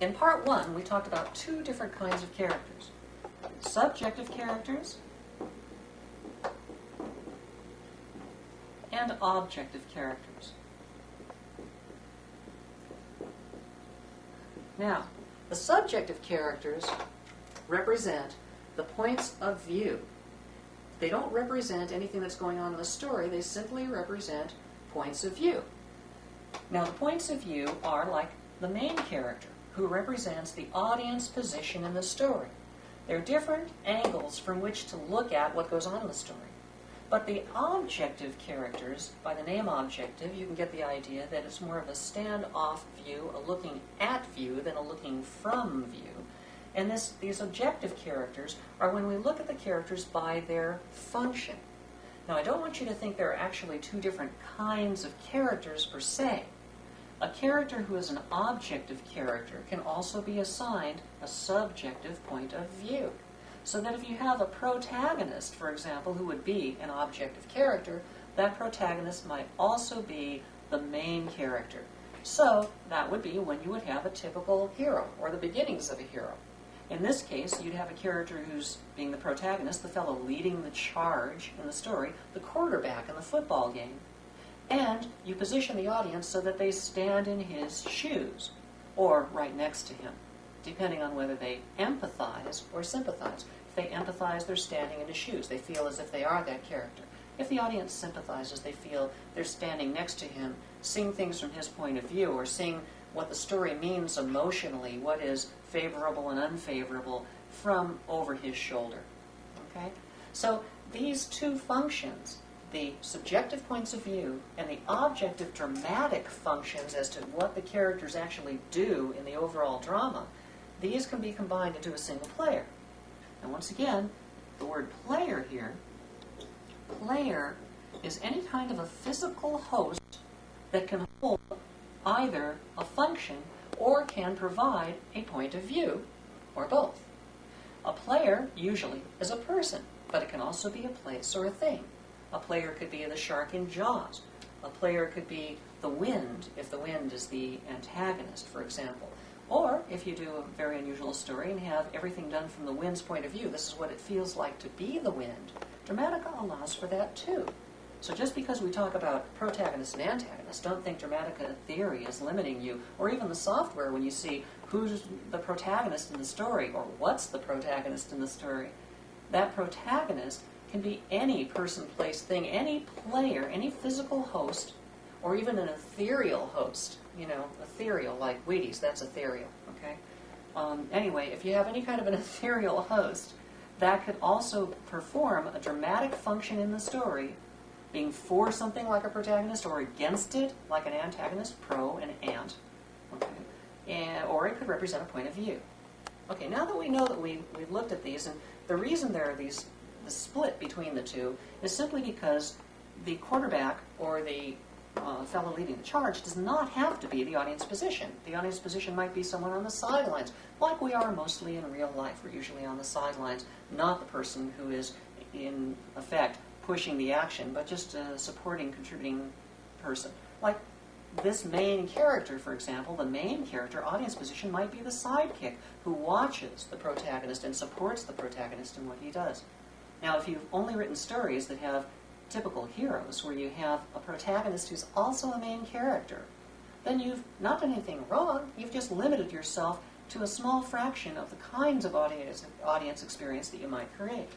In part one, we talked about two different kinds of characters. Subjective characters and objective characters. Now, the subjective characters represent the points of view. They don't represent anything that's going on in the story, they simply represent points of view. Now, the points of view are like the main character, who represents the audience position in the story. They're different angles from which to look at what goes on in the story. But the objective characters, by the name objective, you can get the idea that it's more of a stand-off view, a looking at view, than a looking from view. And these objective characters are when we look at the characters by their function. Now, I don't want you to think there are actually two different kinds of characters per se. A character who is an objective character can also be assigned a subjective point of view. So that if you have a protagonist, for example, who would be an objective character, that protagonist might also be the main character. So that would be when you would have a typical hero, or the beginnings of a hero. In this case, you'd have a character who's being the protagonist, the fellow leading the charge in the story, the quarterback in the football game. And you position the audience so that they stand in his shoes, or right next to him, depending on whether they empathize or sympathize. If they empathize, they're standing in his shoes. They feel as if they are that character. If the audience sympathizes, they feel they're standing next to him, seeing things from his point of view, or seeing what the story means emotionally, what is favorable and unfavorable from over his shoulder. Okay? So these two functions, the subjective points of view and the objective dramatic functions as to what the characters actually do in the overall drama, these can be combined into a single player. And once again, the word player here, player is any kind of a physical host that can hold either a function or can provide a point of view, or both. A player, usually, is a person, but it can also be a place or a thing. A player could be the shark in Jaws. A player could be the wind, if the wind is the antagonist, for example. Or, if you do a very unusual story and have everything done from the wind's point of view, this is what it feels like to be the wind. Dramatica allows for that too. So just because we talk about protagonist and antagonist, don't think Dramatica theory is limiting you, or even the software when you see who's the protagonist in the story, or what's the protagonist in the story. That protagonist can be any person, place, thing, any player, any physical host, or even an ethereal host. You know, ethereal, like Wheaties, that's ethereal, okay? Anyway, if you have any kind of an ethereal host, that could also perform a dramatic function in the story, being for something like a protagonist or against it, like an antagonist, pro and ant, okay? Or it could represent a point of view. Okay, now that we know that we've looked at these, and the reason there are the split between the two is simply because the quarterback or the fellow leading the charge does not have to be the audience position. The audience position might be someone on the sidelines, like we are mostly in real life. We're usually on the sidelines, not the person who is, in effect, pushing the action, but just a supporting, contributing person. Like this main character, for example, the main character audience position might be the sidekick who watches the protagonist and supports the protagonist in what he does. Now, if you've only written stories that have typical heroes, where you have a protagonist who's also a main character, then you've not done anything wrong, you've just limited yourself to a small fraction of the kinds of audience experience that you might create.